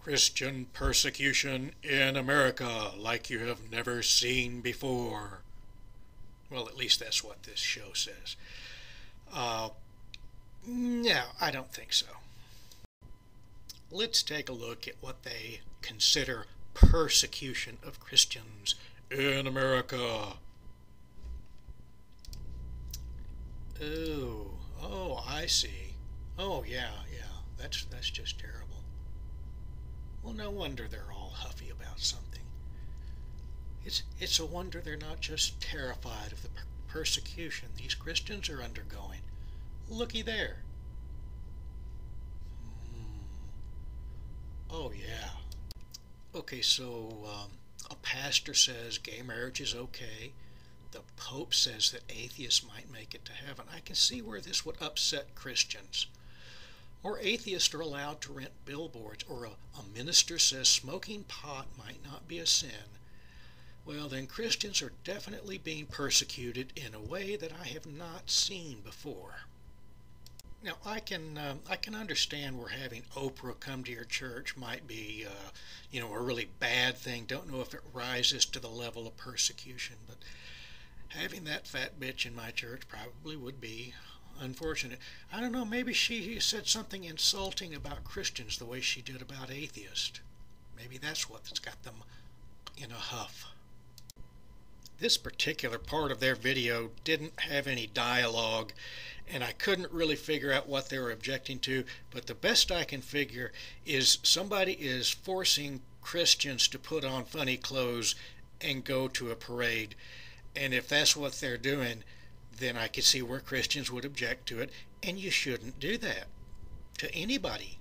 Christian persecution in America like you have never seen before. Well, at least that's what this show says. No, I don't think so. Let's take a look at what they consider persecution of Christians in America. Oh, I see. Oh, yeah, that's just terrible. Well, no wonder they're all huffy about something. It's a wonder they're not just terrified of the persecution these Christians are undergoing. Looky there. Oh, yeah. Okay, so a pastor says gay marriage is okay. The Pope says that atheists might make it to heaven. I can see where this would upset Christians. Or atheists are allowed to rent billboards, or a minister says smoking pot might not be a sin. Well, then Christians are definitely being persecuted in a way that I have not seen before. Now, I can understand where having Oprah come to your church might be, a really bad thing. Don't know if it rises to the level of persecution, but having that fat bitch in my church probably would be unfortunate. I don't know, maybe she said something insulting about Christians the way she did about atheists. Maybe that's what's got them in a huff. This particular part of their video didn't have any dialogue, and I couldn't really figure out what they were objecting to, but the best I can figure is somebody is forcing Christians to put on funny clothes and go to a parade. And if that's what they're doing, then I could see where Christians would object to it, and you shouldn't do that to anybody.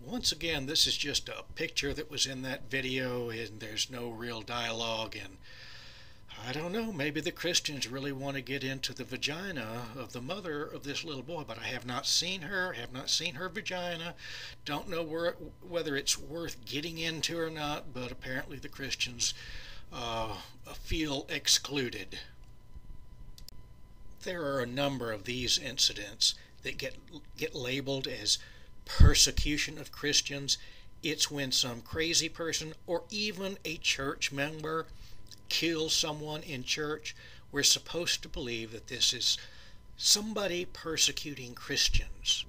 Once again, this is just a picture that was in that video, and there's no real dialogue, and I don't know, maybe the Christians really want to get into the vagina of the mother of this little boy, but I have not seen her vagina, don't know whether it's worth getting into or not, but apparently the Christians feel excluded. There are a number of these incidents that get labeled as persecution of Christians. It's when some crazy person or even a church member kills someone in church. We're supposed to believe that this is somebody persecuting Christians.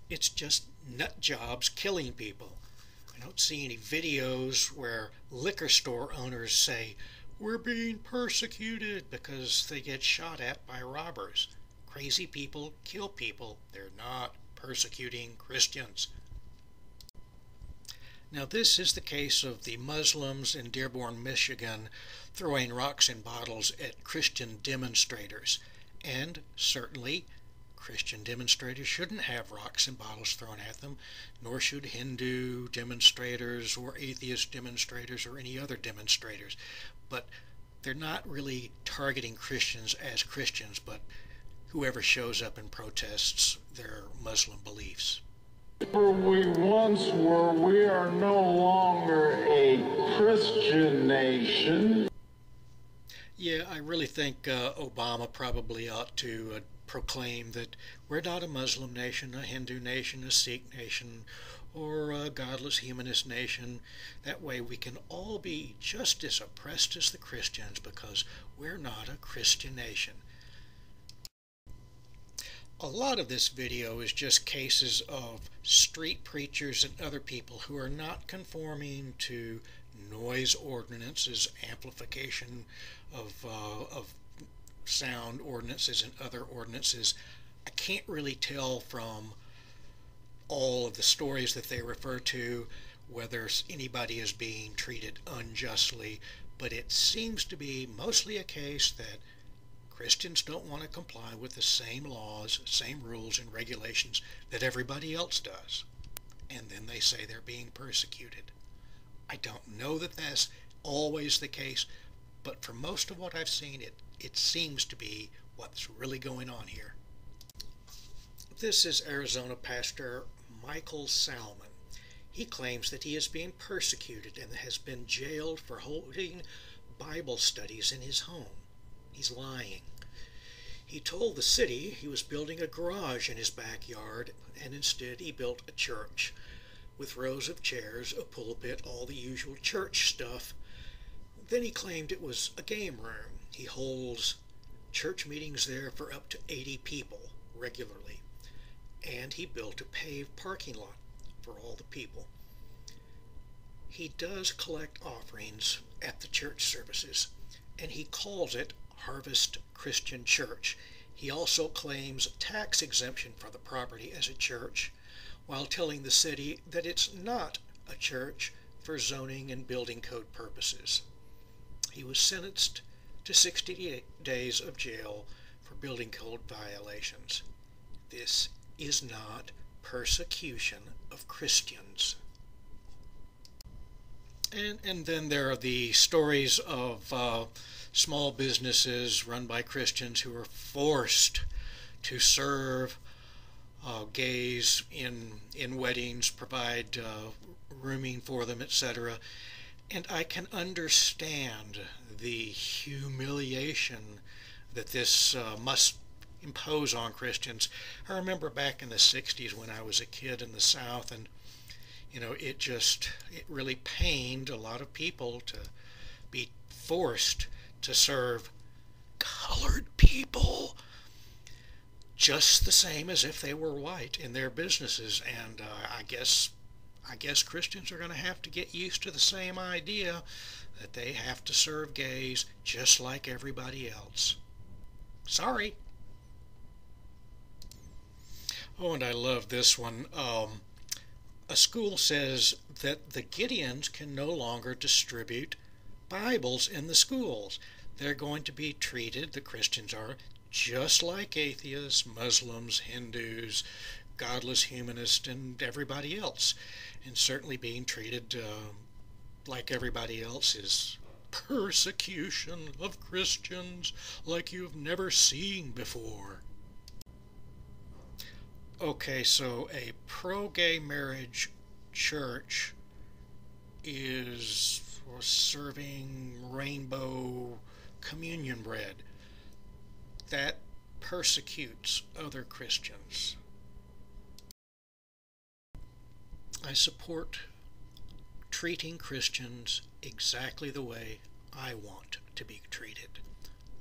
It's just nut jobs killing people. I don't see any videos where liquor store owners say, "We're being persecuted," because they get shot at by robbers. Crazy people kill people. They're not persecuting Christians. Now, this is the case of the Muslims in Dearborn, Michigan, throwing rocks and bottles at Christian demonstrators. And certainly, Christian demonstrators shouldn't have rocks and bottles thrown at them, nor should Hindu demonstrators or atheist demonstrators or any other demonstrators. But they're not really targeting Christians as Christians, but whoever shows up and protests their Muslim beliefs. We once were, we are no longer a Christian nation. Yeah, I really think Obama probably ought to proclaim that we're not a Muslim nation, a Hindu nation, a Sikh nation, or a godless humanist nation. That way we can all be just as oppressed as the Christians because we're not a Christian nation. A lot of this video is just cases of street preachers and other people who are not conforming to noise ordinances, amplification of sound ordinances and other ordinances. I can't really tell from all of the stories that they refer to whether anybody is being treated unjustly, but it seems to be mostly a case that Christians don't want to comply with the same laws, same rules and regulations that everybody else does. And then they say they're being persecuted. I don't know that that's always the case, but for most of what I've seen, it seems to be what's really going on here. This is Arizona pastor Michael Salmon. He claims that he is being persecuted and has been jailed for holding Bible studies in his home. He's lying. He told the city he was building a garage in his backyard, and instead he built a church. with rows of chairs, a pulpit, all the usual church stuff. Then he claimed it was a game room. He holds church meetings there for up to 80 people regularly. And he built a paved parking lot for all the people. He does collect offerings at the church services, and he calls it Harvest Christian Church. He also claims tax exemption for the property as a church, while telling the city that it's not a church for zoning and building code purposes. He was sentenced to 60 days of jail for building code violations. This is not persecution of Christians. And then there are the stories of small businesses run by Christians who are forced to serve gays in weddings, provide rooming for them, etc. And I can understand the humiliation that this must impose on Christians. I remember back in the 60s when I was a kid in the South, and it really pained a lot of people to be forced to serve colored people just the same as if they were white in their businesses. And I guess Christians are going to have to get used to the same idea that they have to serve gays just like everybody else. Sorry. Oh, and I love this one. A school says that the Gideons can no longer distribute Bibles in the schools. They're going to be treated, the Christians are, just like atheists, Muslims, Hindus, godless humanists, and everybody else. And certainly being treated like everybody else is persecution of Christians like you've never seen before. Okay, so a pro-gay marriage church is serving rainbow communion bread. That persecutes other Christians. I support treating Christians exactly the way I want to be treated.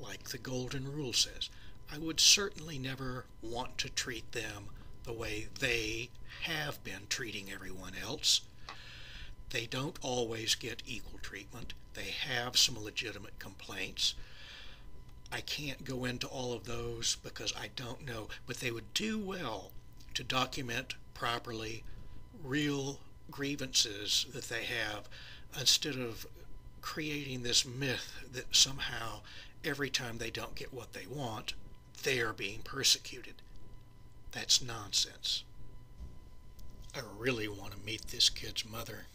Like the Golden Rule says, I would certainly never want to treat them the way they have been treating everyone else. They don't always get equal treatment. They have some legitimate complaints. I can't go into all of those because I don't know, but they would do well to document properly real grievances that they have, instead of creating this myth that somehow every time they don't get what they want, they are being persecuted. That's nonsense. I really want to meet this kid's mother.